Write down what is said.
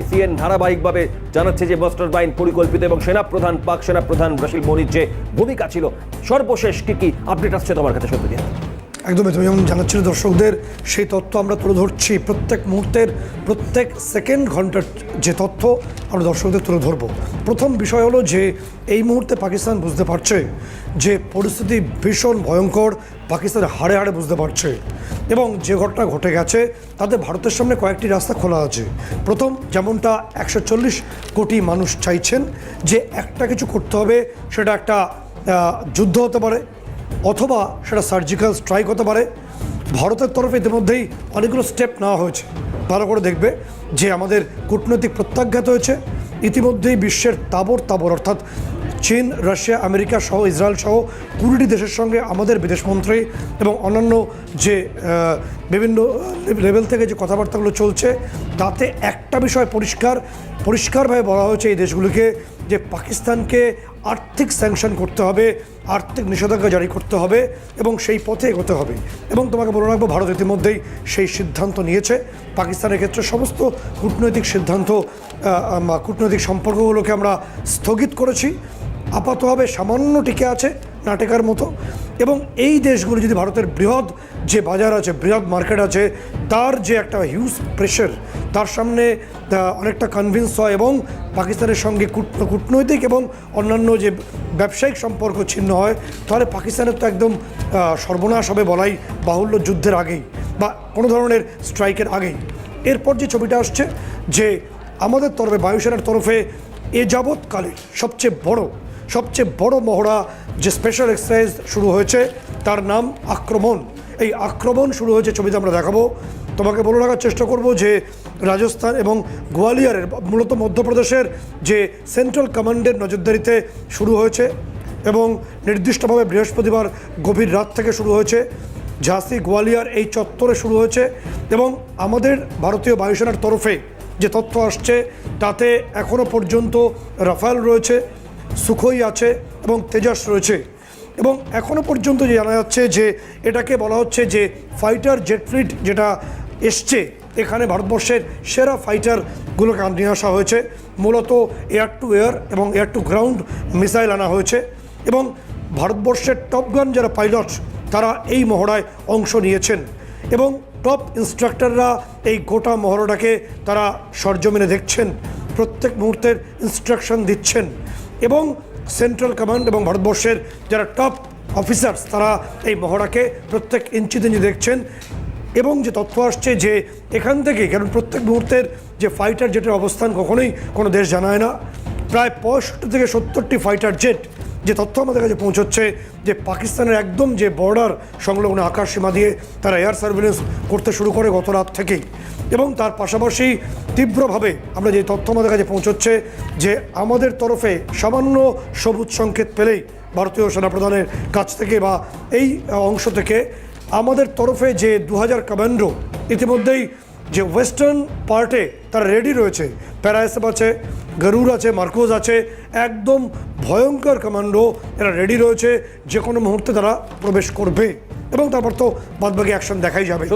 CN ধারাবাহিকভাবে জানাচ্ছে যে মাস্টার মাইন্ড পরিকল্পিত এবং সেনাপ্রধান পাক সেনাপ্রধান রাশিল মনির যে ভূমিকা ছিল। সর্বশেষ কি আপডেট আসছে তোমার কাছে সত্যি? একদমই, তুমি যেমন জানাচ্ছিলে দর্শকদের, সেই তথ্য আমরা তুলে ধরছি। প্রত্যেক মুহূর্তের প্রত্যেক সেকেন্ড ঘন্টার যে তথ্য আমরা দর্শকদের তুলে ধরবো। প্রথম বিষয় হলো যে এই মুহূর্তে পাকিস্তান বুঝতে পারছে যে পরিস্থিতি ভীষণ ভয়ঙ্কর, পাকিস্তানের হাড়ে হাড়ে বুঝতে পারছে এবং যে ঘটনা ঘটে গেছে তাতে ভারতের সামনে কয়েকটি রাস্তা খোলা আছে। প্রথম, যেমনটা 140 কোটি মানুষ চাইছেন যে একটা কিছু করতে হবে, সেটা একটা যুদ্ধ হতে পারে অথবা সেটা সার্জিক্যাল স্ট্রাইক হতে পারে। ভারতের তরফে ইতিমধ্যেই অনেকগুলো স্টেপ নেওয়া হয়েছে। ভালো করে দেখবে যে আমাদের কূটনৈতিক প্রত্যাঘাত হয়েছে ইতিমধ্যেই বিশ্বের তাবর অর্থাৎ চীন, রাশিয়া, আমেরিকা সহ ইসরায়েল সহ 20টি দেশের সঙ্গে আমাদের বিদেশমন্ত্রী এবং অন্যান্য যে বিভিন্ন লেভেল থেকে যে কথাবার্তাগুলো চলছে তাতে একটা বিষয় পরিষ্কারভাবে বলা হয়েছে এই দেশগুলিকে যে পাকিস্তানকে আর্থিক স্যাংশন করতে হবে, আর্থিক নিষেধাজ্ঞা জারি করতে হবে এবং সেই পথে এগোতে হবে। এবং তোমাকে বলে রাখবো, ভারত ইতিমধ্যেই সেই সিদ্ধান্ত নিয়েছে। পাকিস্তানের ক্ষেত্রে সমস্ত কূটনৈতিক সিদ্ধান্ত, কূটনৈতিক সম্পর্কগুলোকে আমরা স্থগিত করেছি। আপাতভাবে সামান্য টিকে আছে, না টেকার মতো। এবং এই দেশগুলি যদি ভারতের বৃহৎ যে বাজার আছে, বৃহৎ মার্কেট আছে, তার যে একটা হিউজ প্রেশার, তার সামনে অনেকটা কনভিন্স হয় এবং পাকিস্তানের সঙ্গে কূটনৈতিক এবং অন্যান্য যে ব্যবসায়িক সম্পর্ক ছিন্ন হয়, তাহলে পাকিস্তানের তো একদম সর্বনাশ হবে বলাই বাহুল্য, যুদ্ধের আগেই বা কোনো ধরনের স্ট্রাইকের আগেই। এরপর যে ছবিটা আসছে যে আমাদের তরফে, বায়ুসেনার তরফে এ যাবৎকালে সবচেয়ে বড় মহড়া যে স্পেশাল এক্সারসাইজ শুরু হয়েছে তার নাম আক্রমণ। এই আক্রমণ শুরু হয়েছে, ছবিতে আমরা দেখাবো। তোমাকে বলে রাখার চেষ্টা করব যে রাজস্থান এবং গোয়ালিয়রের, মূলত মধ্যপ্রদেশের যে সেন্ট্রাল কমান্ডের নজরদারিতে শুরু হয়েছে এবং নির্দিষ্টভাবে বৃহস্পতিবার গভীর রাত থেকে শুরু হয়েছে। ঝাঁসি, গোয়ালিয়র এই চত্বরে শুরু হয়েছে এবং আমাদের ভারতীয় বায়ুসেনার তরফে যে তথ্য আসছে তাতে এখনও পর্যন্ত রাফাল রয়েছে, সুখোই আছে এবং তেজাস রয়েছে। এবং এখনও পর্যন্ত যে জানা যাচ্ছে যে এটাকে বলা হচ্ছে যে ফাইটার জেট ফ্লিট যেটা এসছে, এখানে ভারতবর্ষের সেরা ফাইটারগুলোকে নিয়ে আসা হয়েছে। মূলত এয়ার টু এয়ার এবং এয়ার টু গ্রাউন্ড মিসাইল আনা হয়েছে এবং ভারতবর্ষের টপগান যারা পাইলট তারা এই মহড়ায় অংশ নিয়েছেন এবং টপ ইনস্ট্রাক্টররা এই গোটা মহড়াটাকে তারা সরজমিনে দেখছেন, প্রত্যেক মুহূর্তের ইনস্ট্রাকশন দিচ্ছেন এবং সেন্ট্রাল কমান্ড এবং ভারতবর্ষের যারা টপ অফিসার্স তারা এই মহড়াকে প্রত্যেক ইঞ্চিতে দেখছেন। এবং যে তথ্য আসছে যে এখান থেকে, কারণ প্রত্যেক মুহূর্তের যে ফাইটার জেটের অবস্থান কখনোই কোনো দেশ জানায় না, প্রায় 65 থেকে 70টি ফাইটার জেট, যে তথ্য আমাদের কাছে পৌঁছচ্ছে যে পাকিস্তানের একদম যে বর্ডার সংলগ্ন আকাশ সীমা দিয়ে তারা এয়ার সার্ভিলেন্স করতে শুরু করে গত রাত থেকেই। এবং তার পাশাপাশি তীব্রভাবে আমরা যে তথ্য আমাদের কাছে পৌঁছচ্ছে যে আমাদের তরফে সামান্য সবুজ সংকেত পেলেই ভারতীয় সেনাপ্রধানের কাছ থেকে বা এই অংশ থেকে আমাদের তরফে যে 2000 কমান্ডো ইতিমধ্যেই যে ওয়েস্টার্ন পার্টে তারা রেডি রয়েছে। প্যারাএসএফ আছে, গরুর আছে, মার্কোজ আছে, একদম ভয়ঙ্কর কমান্ডো এরা রেডি রয়েছে, যে কোনো মুহূর্তে তারা প্রবেশ করবে এবং তারপর তো বাদবাকি অ্যাকশন দেখাই যাবে।